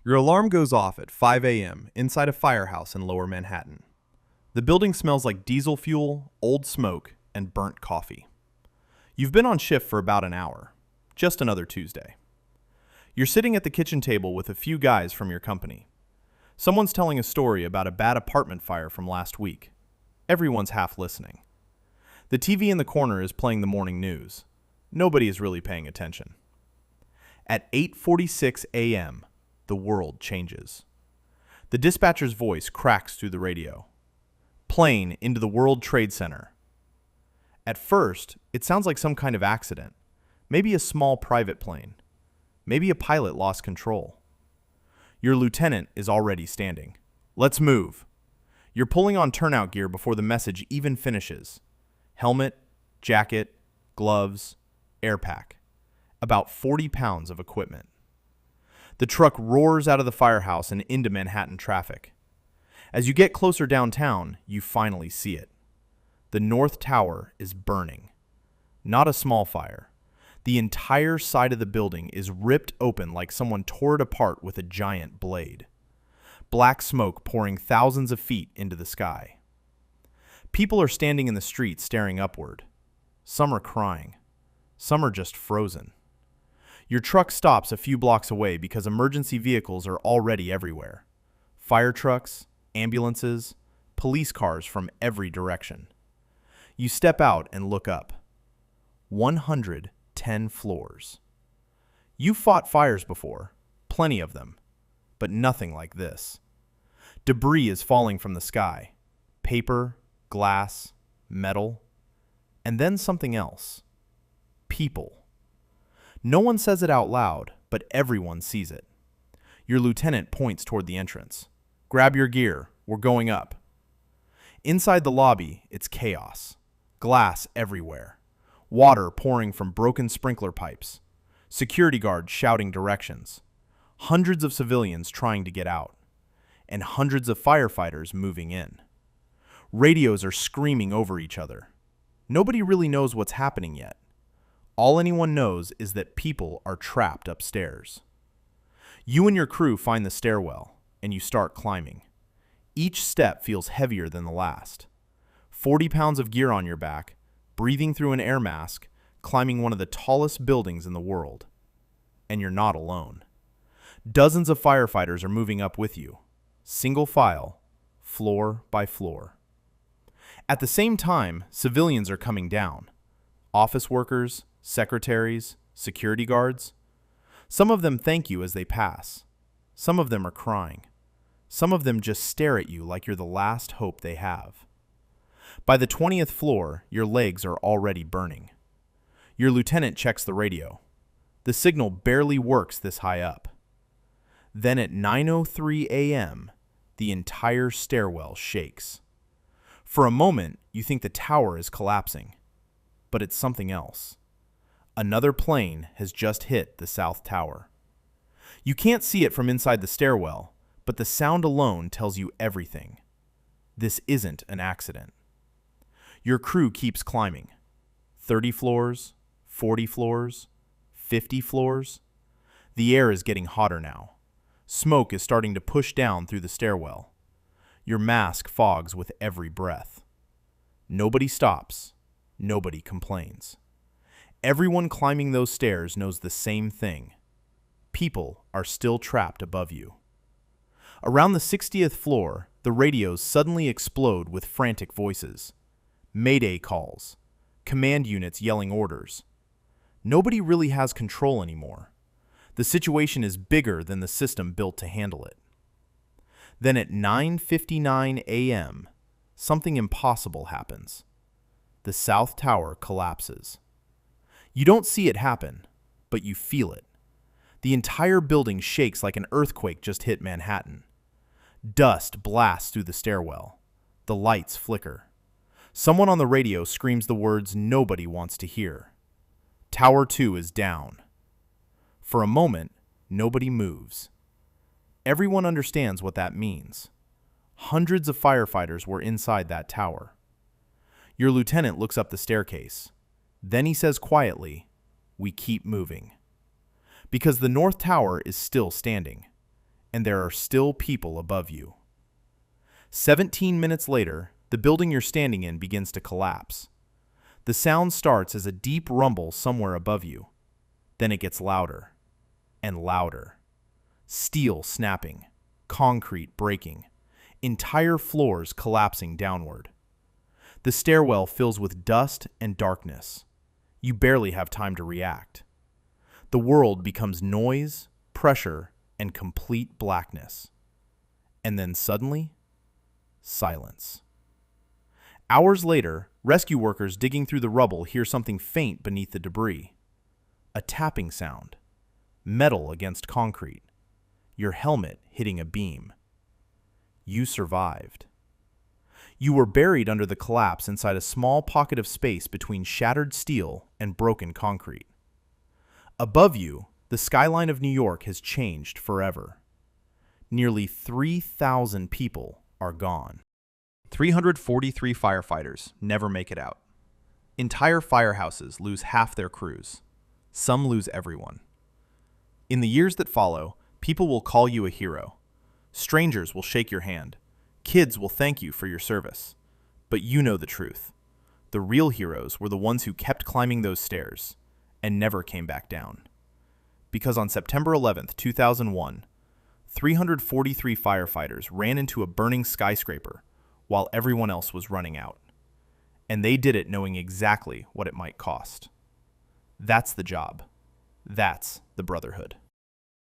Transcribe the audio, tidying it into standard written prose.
Your alarm goes off at 5 a.m. inside a firehouse in Lower Manhattan. The building smells like diesel fuel, old smoke, and burnt coffee. You've been on shift for about an hour. Just another Tuesday. You're sitting at the kitchen table with a few guys from your company. Someone's telling a story about a bad apartment fire from last week. Everyone's half listening. The TV in the corner is playing the morning news. Nobody is really paying attention. At 8:46 a.m., the world changes. The dispatcher's voice cracks through the radio. Plane into the World Trade Center. At first, it sounds like some kind of accident. Maybe a small private plane. Maybe a pilot lost control. Your lieutenant is already standing. Let's move. You're pulling on turnout gear before the message even finishes. Helmet, jacket, gloves, air pack. About 40 pounds of equipment. The truck roars out of the firehouse and into Manhattan traffic. As you get closer downtown, you finally see it. The North Tower is burning. Not a small fire. The entire side of the building is ripped open like someone tore it apart with a giant blade. Black smoke pouring thousands of feet into the sky. People are standing in the street staring upward. Some are crying. Some are just frozen. Your truck stops a few blocks away because emergency vehicles are already everywhere. Fire trucks, ambulances, police cars from every direction. You step out and look up. 110 floors. You've fought fires before, plenty of them, but nothing like this. Debris is falling from the sky. Paper, glass, metal, and then something else. People. No one says it out loud, but everyone sees it. Your lieutenant points toward the entrance. Grab your gear, we're going up. Inside the lobby, it's chaos. Glass everywhere. Water pouring from broken sprinkler pipes. Security guards shouting directions. Hundreds of civilians trying to get out. And hundreds of firefighters moving in. Radios are screaming over each other. Nobody really knows what's happening yet. All anyone knows is that people are trapped upstairs. You and your crew find the stairwell, and you start climbing. Each step feels heavier than the last. 40 pounds of gear on your back, breathing through an air mask, climbing one of the tallest buildings in the world. And you're not alone. Dozens of firefighters are moving up with you, single file, floor by floor. At the same time, civilians are coming down. Office workers, secretaries, security guards. Some of them thank you as they pass. Some of them are crying. Some of them just stare at you like you're the last hope they have. By the 20th floor, your legs are already burning. Your lieutenant checks the radio. The signal barely works this high up. Then at 9:03 a.m., the entire stairwell shakes. For a moment, you think the tower is collapsing, but it's something else. Another plane has just hit the South Tower. You can't see it from inside the stairwell, but the sound alone tells you everything. This isn't an accident. Your crew keeps climbing. 30 floors, 40 floors, 50 floors. The air is getting hotter now. Smoke is starting to push down through the stairwell. Your mask fogs with every breath. Nobody stops. Nobody complains. Everyone climbing those stairs knows the same thing. People are still trapped above you. Around the 60th floor, the radios suddenly explode with frantic voices. Mayday calls. Command units yelling orders. Nobody really has control anymore. The situation is bigger than the system built to handle it. Then at 9:59 a.m., something impossible happens. The South Tower collapses. You don't see it happen, but you feel it. The entire building shakes like an earthquake just hit Manhattan. Dust blasts through the stairwell. The lights flicker. Someone on the radio screams the words nobody wants to hear. Tower 2 is down. For a moment, nobody moves. Everyone understands what that means. Hundreds of firefighters were inside that tower. Your lieutenant looks up the staircase. Then he says quietly, "We keep moving." Because the North Tower is still standing, and there are still people above you. 17 minutes later, the building you're standing in begins to collapse. The sound starts as a deep rumble somewhere above you. Then it gets louder and louder. Steel snapping, concrete breaking, entire floors collapsing downward. The stairwell fills with dust and darkness. You barely have time to react. The world becomes noise, pressure, and complete blackness. And then suddenly, silence. Hours later, rescue workers digging through the rubble hear something faint beneath the debris. A tapping sound. Metal against concrete. Your helmet hitting a beam. You survived. You were buried under the collapse inside a small pocket of space between shattered steel and broken concrete. Above you, the skyline of New York has changed forever. Nearly 3,000 people are gone. 343 firefighters never make it out. Entire firehouses lose half their crews. Some lose everyone. In the years that follow, people will call you a hero. Strangers will shake your hand. Kids will thank you for your service. But you know the truth. The real heroes were the ones who kept climbing those stairs and never came back down. Because on September 11th, 2001, 343 firefighters ran into a burning skyscraper while everyone else was running out. And they did it knowing exactly what it might cost. That's the job. That's the brotherhood.